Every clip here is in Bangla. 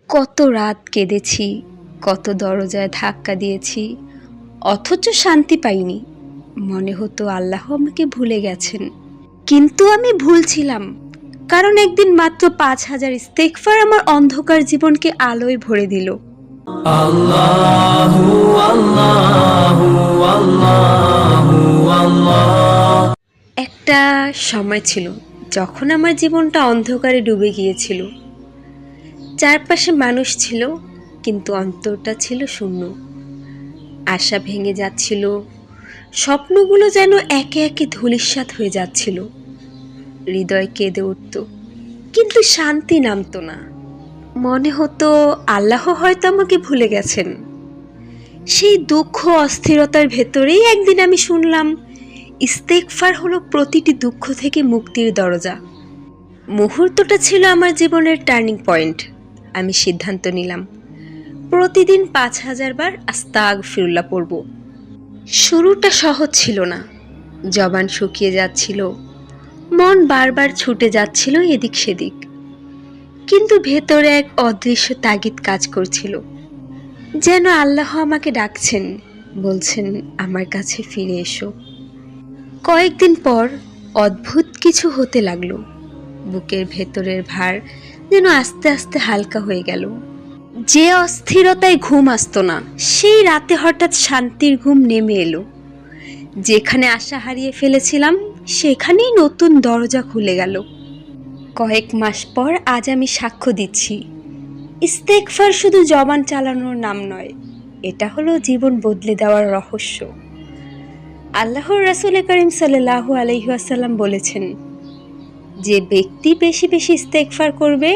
কত রাত কেঁদেছি, কত দরজায় ধাক্কা দিয়েছি, অথচ শান্তি পাইনি। মনে হতো আল্লাহ আমাকে ভুলে গেছেন, কিন্তু আমি ভুল ছিলাম। কারণ একদিন মাত্র ৫,০০০ ইস্তেগফার আমার অন্ধকার জীবনকে আলোয় ভরে দিল। আল্লাহু আল্লাহু আল্লাহু আল্লাহ। একটা সময় ছিল যখন আমার জীবনটা অন্ধকারে ডুবে গিয়েছিল। চারপাশে মানুষ ছিল, কিন্তু অন্তরটা ছিল শূন্য। আশা ভেঙে যাচ্ছিল, স্বপ্নগুলো যেন একে একে ধূলিসাৎ হয়ে যাচ্ছিল। হৃদয় কেঁদে উঠত, কিন্তু শান্তি নামতো না। মনে হতো আল্লাহ হয়তো আমাকে ভুলে গেছেন। সেই দুঃখ অস্থিরতার ভেতরেই একদিন আমি শুনলাম, ইস্তেগফার হলো প্রতিটি দুঃখ থেকে মুক্তির দরজা। মুহূর্তটা ছিল আমার জীবনের টার্নিং পয়েন্ট। আমি সিদ্ধান্ত নিলাম, প্রতিদিন ৫,০০০ বার আস্তাগফিরুল্লাহ পড়ব। শুরুটা সহজ ছিল না, জবান শুকিয়ে যাচ্ছিল, মন বারবার ছুটে যাচ্ছিল এদিক সেদিক, কিন্তু ভেতরে এক অদৃশ্য তাগিদ কাজ করছিল, যেন আল্লাহ আমাকে ডাকছেন, বলছেন আমার কাছে ফিরে এসো। কয়েকদিন পর অদ্ভুত কিছু হতে লাগলো। বুকের ভেতরের ভার যেন আস্তে আস্তে হালকা হয়ে গেল। যে অস্থিরতায় ঘুম আসতো না, সেই রাতে হঠাৎ শান্তির ঘুম নেমে এলো। যেখানে আশা হারিয়ে ফেলেছিলাম, সেখানেই নতুন দরজা খুলে গেল। কয়েক মাস পর আজ আমি সাক্ষ্য দিচ্ছি, ইস্তেগফার শুধু জবান চালানোর নাম নয়, এটা হলো জীবন বদলে দেওয়ার রহস্য। আল্লাহর রাসূল করিম সাল্লাল্লাহু আলাইহি ওয়াসাল্লাম বলেছেন, যে ব্যক্তি বেশি বেশি ইস্তেগফার করবে,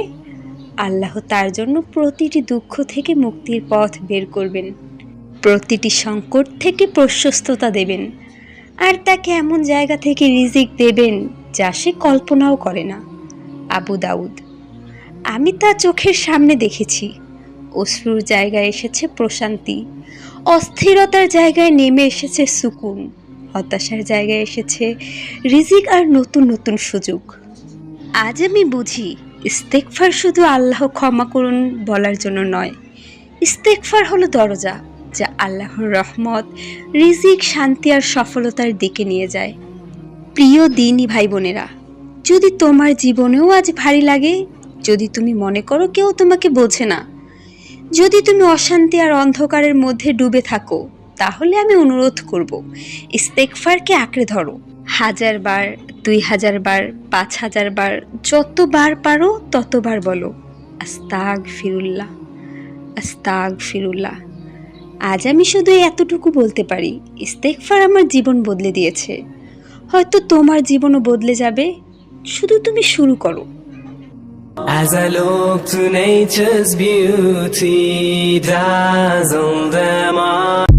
আল্লাহ তার জন্য প্রতিটি দুঃখ থেকে মুক্তির পথ বের করবেন, প্রতিটি সংকট থেকে প্রশস্ততা দেবেন, আর তাকে এমন জায়গা থেকে রিজিক দেবেন যা সে কল্পনাও করে না। আবু দাউদ। আমি তা চোখের সামনে দেখেছি। অশ্রুর জায়গায় এসেছে প্রশান্তি, অস্থিরতার জায়গায় নেমে এসেছে সুকুন, হতাশার জায়গায় এসেছে রিজিক আর নতুন নতুন সুযোগ। আজ আমি বুঝি, ইস্তেগফার শুধু আল্লাহ ক্ষমা করুন বলার জন্য নয়, ইস্তেগফার হলো দরজা যা আল্লাহর রহমত, রিজিক, শান্তি আর সফলতার দিকে নিয়ে যায়। প্রিয় দিনী ভাই বোনেরা, যদি তোমার জীবনেও আজ ভারী লাগে, যদি তুমি মনে করো কেউ তোমাকে বোঝে না, যদি তুমি অশান্তি আর অন্ধকারের মধ্যে ডুবে থাকো, তাহলে আমি অনুরোধ করব, ইস্তেগফারকে আঁকড়ে ধরো। ১,০০০ বার, ২,০০০ বার, ৫,০০০ বার, যতবার পারো ততবার বলো, আস্তাগফিরুল্লাহ, আস্তাগফিরুল্লাহ। আজ আমি শুধু এতটুকু বলতে পারি, ইস্তেগফার আমার জীবন বদলে দিয়েছে। হয়তো তোমার জীবনও বদলে যাবে, শুধু তুমি শুরু করো। As I look to nature's beauty, dazzle them all.